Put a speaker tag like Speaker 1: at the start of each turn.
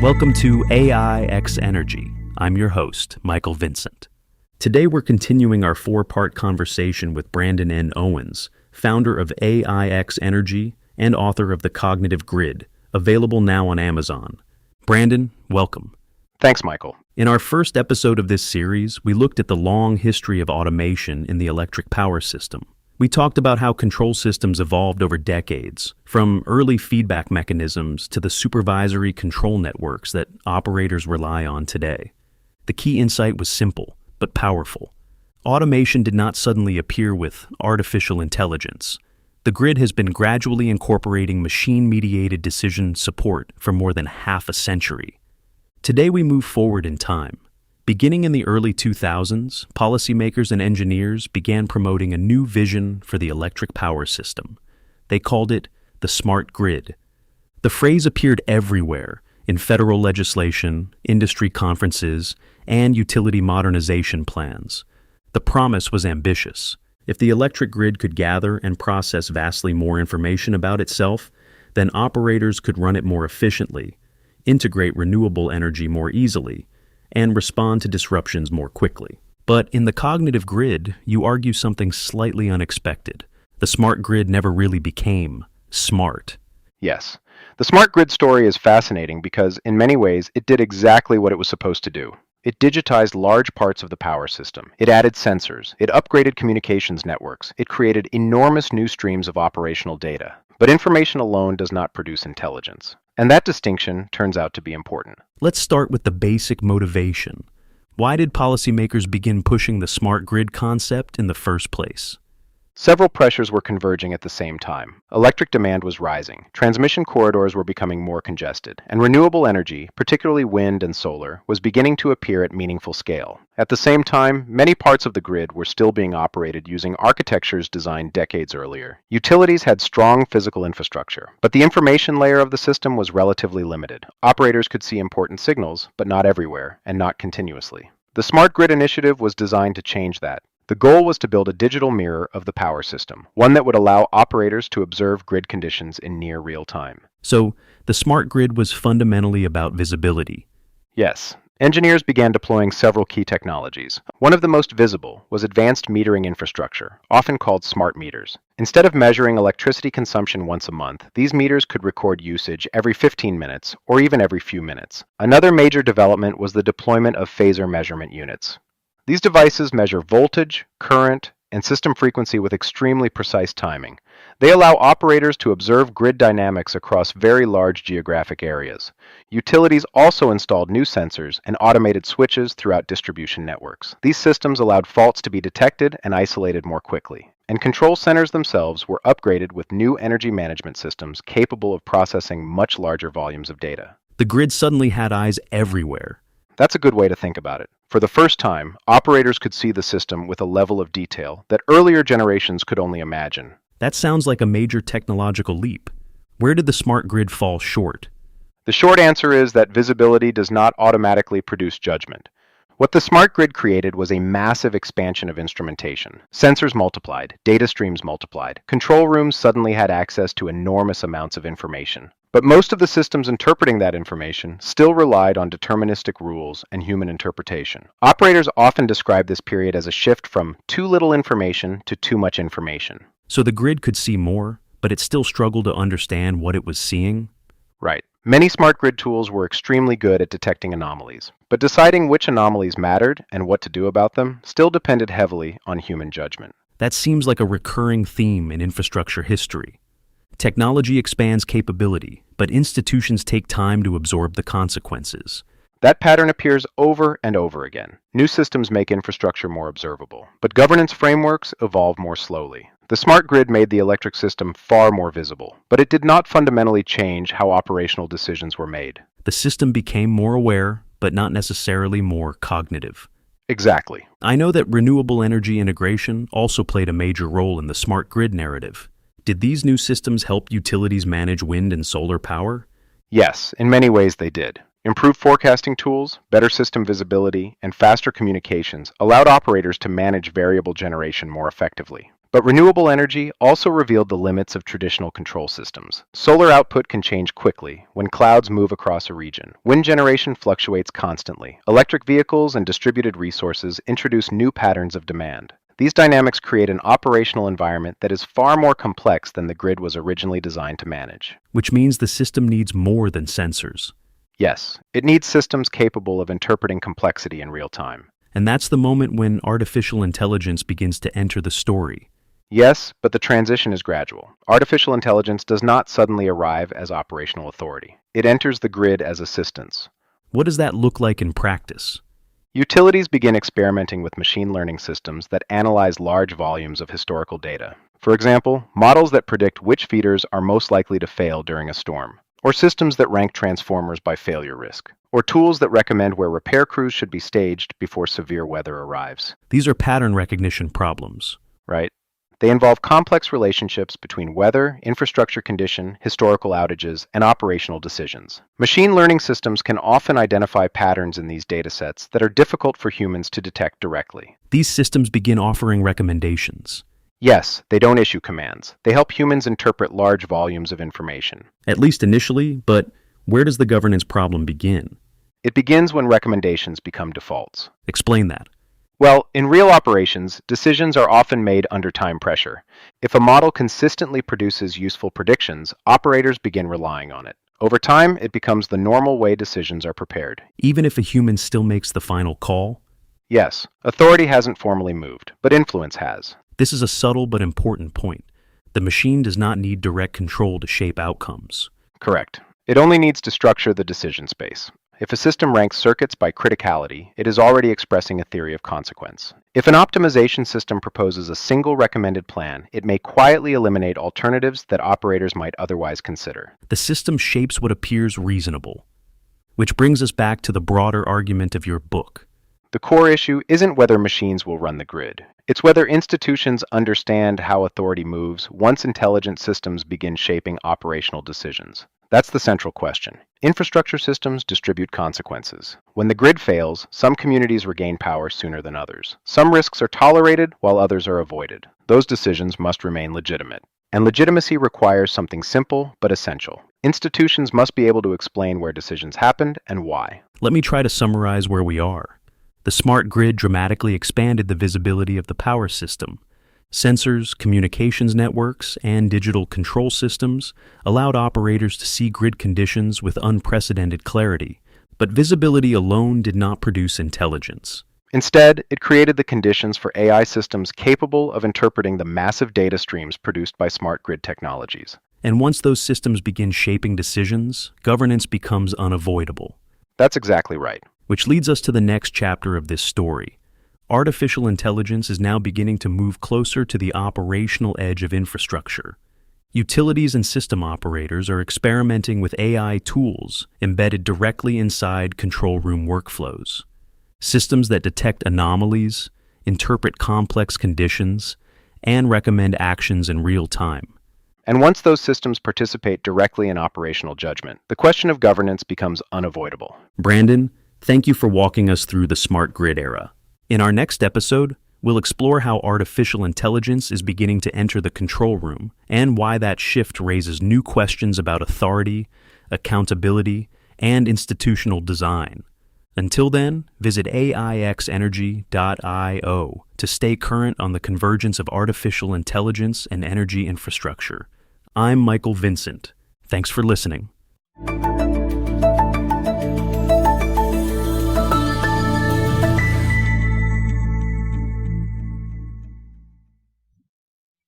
Speaker 1: Welcome to AIxEnergy. I'm your host, Michael Vincent. Today we're continuing our four-part conversation with Brandon N. Owens, founder of AIxEnergy and author of The Cognitive Grid, available now on Amazon. Brandon, welcome.
Speaker 2: Thanks, Michael.
Speaker 1: In our first episode of this series, we looked at the long history of automation in the electric power system. We talked about how control systems evolved over decades, from early feedback mechanisms to the supervisory control networks that operators rely on today. The key insight was simple, but powerful. Automation did not suddenly appear with artificial intelligence. The grid has been gradually incorporating machine-mediated decision support for more than half a century. Today we move forward in time. Beginning in the early 2000s, policymakers and engineers began promoting a new vision for the electric power system. They called it the smart grid. The phrase appeared everywhere, in federal legislation, industry conferences, and utility modernization plans. The promise was ambitious. If the electric grid could gather and process vastly more information about itself, then operators could run it more efficiently, integrate renewable energy more easily, and respond to disruptions more quickly. But in the cognitive grid, you argue something slightly unexpected. The smart grid never really became smart.
Speaker 2: Yes. The smart grid story is fascinating because, in many ways, it did exactly what it was supposed to do. It digitized large parts of the power system. It added sensors. It upgraded communications networks. It created enormous new streams of operational data. But information alone does not produce intelligence. And that distinction turns out to be important.
Speaker 1: Let's start with the basic motivation. Why did policymakers begin pushing the smart grid concept in the first place?
Speaker 2: Several pressures were converging at the same time. Electric demand was rising, transmission corridors were becoming more congested, and renewable energy, particularly wind and solar, was beginning to appear at meaningful scale. At the same time, many parts of the grid were still being operated using architectures designed decades earlier. Utilities had strong physical infrastructure, but the information layer of the system was relatively limited. Operators could see important signals, but not everywhere, and not continuously. The Smart Grid initiative was designed to change that. The goal was to build a digital mirror of the power system, one that would allow operators to observe grid conditions in near real time.
Speaker 1: So, the smart grid was fundamentally about visibility.
Speaker 2: Yes. Engineers began deploying several key technologies. One of the most visible was advanced metering infrastructure, often called smart meters. Instead of measuring electricity consumption once a month, these meters could record usage every 15 minutes or even every few minutes. Another major development was the deployment of phasor measurement units. These devices measure voltage, current, and system frequency with extremely precise timing. They allow operators to observe grid dynamics across very large geographic areas. Utilities also installed new sensors and automated switches throughout distribution networks. These systems allowed faults to be detected and isolated more quickly. And control centers themselves were upgraded with new energy management systems capable of processing much larger volumes of data.
Speaker 1: The grid suddenly had eyes everywhere.
Speaker 2: That's a good way to think about it. For the first time, operators could see the system with a level of detail that earlier generations could only imagine.
Speaker 1: That sounds like a major technological leap. Where did the smart grid fall short?
Speaker 2: The short answer is that visibility does not automatically produce judgment. What the smart grid created was a massive expansion of instrumentation. Sensors multiplied, data streams multiplied. Control rooms suddenly had access to enormous amounts of information. But most of the systems interpreting that information still relied on deterministic rules and human interpretation. Operators often describe this period as a shift from too little information to too much information.
Speaker 1: So the grid could see more, but it still struggled to understand what it was seeing?
Speaker 2: Right. Many smart grid tools were extremely good at detecting anomalies, but deciding which anomalies mattered and what to do about them still depended heavily on human judgment.
Speaker 1: That seems like a recurring theme in infrastructure history. Technology expands capability, but institutions take time to absorb the consequences.
Speaker 2: That pattern appears over and over again. New systems make infrastructure more observable, but governance frameworks evolve more slowly. The smart grid made the electric system far more visible, but it did not fundamentally change how operational decisions were made.
Speaker 1: The system became more aware, but not necessarily more cognitive.
Speaker 2: Exactly.
Speaker 1: I know that renewable energy integration also played a major role in the smart grid narrative. Did these new systems help utilities manage wind and solar power?
Speaker 2: Yes, in many ways they did. Improved forecasting tools, better system visibility, and faster communications allowed operators to manage variable generation more effectively. But renewable energy also revealed the limits of traditional control systems. Solar output can change quickly when clouds move across a region. Wind generation fluctuates constantly. Electric vehicles and distributed resources introduce new patterns of demand. These dynamics create an operational environment that is far more complex than the grid was originally designed to manage.
Speaker 1: Which means the system needs more than sensors.
Speaker 2: Yes, it needs systems capable of interpreting complexity in real time.
Speaker 1: And that's the moment when artificial intelligence begins to enter the story.
Speaker 2: Yes, but the transition is gradual. Artificial intelligence does not suddenly arrive as operational authority. It enters the grid as assistance.
Speaker 1: What does that look like in practice?
Speaker 2: Utilities begin experimenting with machine learning systems that analyze large volumes of historical data. For example, models that predict which feeders are most likely to fail during a storm, or systems that rank transformers by failure risk, or tools that recommend where repair crews should be staged before severe weather arrives.
Speaker 1: These are pattern recognition problems.
Speaker 2: Right? They involve complex relationships between weather, infrastructure condition, historical outages, and operational decisions. Machine learning systems can often identify patterns in these datasets that are difficult for humans to detect directly.
Speaker 1: These systems begin offering recommendations.
Speaker 2: Yes, they don't issue commands. They help humans interpret large volumes of information.
Speaker 1: At least initially, but where does the governance problem begin?
Speaker 2: It begins when recommendations become defaults.
Speaker 1: Explain that.
Speaker 2: Well, in real operations, decisions are often made under time pressure. If a model consistently produces useful predictions, operators begin relying on it. Over time, it becomes the normal way decisions are prepared.
Speaker 1: Even if a human still makes the final call?
Speaker 2: Yes, authority hasn't formally moved, but influence has.
Speaker 1: This is a subtle but important point. The machine does not need direct control to shape outcomes.
Speaker 2: Correct. It only needs to structure the decision space. If a system ranks circuits by criticality, it is already expressing a theory of consequence. If an optimization system proposes a single recommended plan, it may quietly eliminate alternatives that operators might otherwise consider.
Speaker 1: The system shapes what appears reasonable. Which brings us back to the broader argument of your book.
Speaker 2: The core issue isn't whether machines will run the grid. It's whether institutions understand how authority moves once intelligent systems begin shaping operational decisions. That's the central question. Infrastructure systems distribute consequences. When the grid fails, some communities regain power sooner than others. Some risks are tolerated while others are avoided. Those decisions must remain legitimate. And legitimacy requires something simple but essential. Institutions must be able to explain where decisions happened and why.
Speaker 1: Let me try to summarize where we are. The smart grid dramatically expanded the visibility of the power system. Sensors, communications networks, and digital control systems allowed operators to see grid conditions with unprecedented clarity, but visibility alone did not produce intelligence.
Speaker 2: Instead, it created the conditions for AI systems capable of interpreting the massive data streams produced by smart grid technologies.
Speaker 1: And once those systems begin shaping decisions, governance becomes unavoidable.
Speaker 2: That's exactly right.
Speaker 1: Which leads us to the next chapter of this story. Artificial intelligence is now beginning to move closer to the operational edge of infrastructure. Utilities and system operators are experimenting with AI tools embedded directly inside control room workflows. Systems that detect anomalies, interpret complex conditions, and recommend actions in real time.
Speaker 2: And once those systems participate directly in operational judgment, the question of governance becomes unavoidable.
Speaker 1: Brandon, thank you for walking us through the smart grid era. In our next episode, we'll explore how artificial intelligence is beginning to enter the control room and why that shift raises new questions about authority, accountability, and institutional design. Until then, visit AIxEnergy.io to stay current on the convergence of artificial intelligence and energy infrastructure. I'm Michael Vincent. Thanks for listening.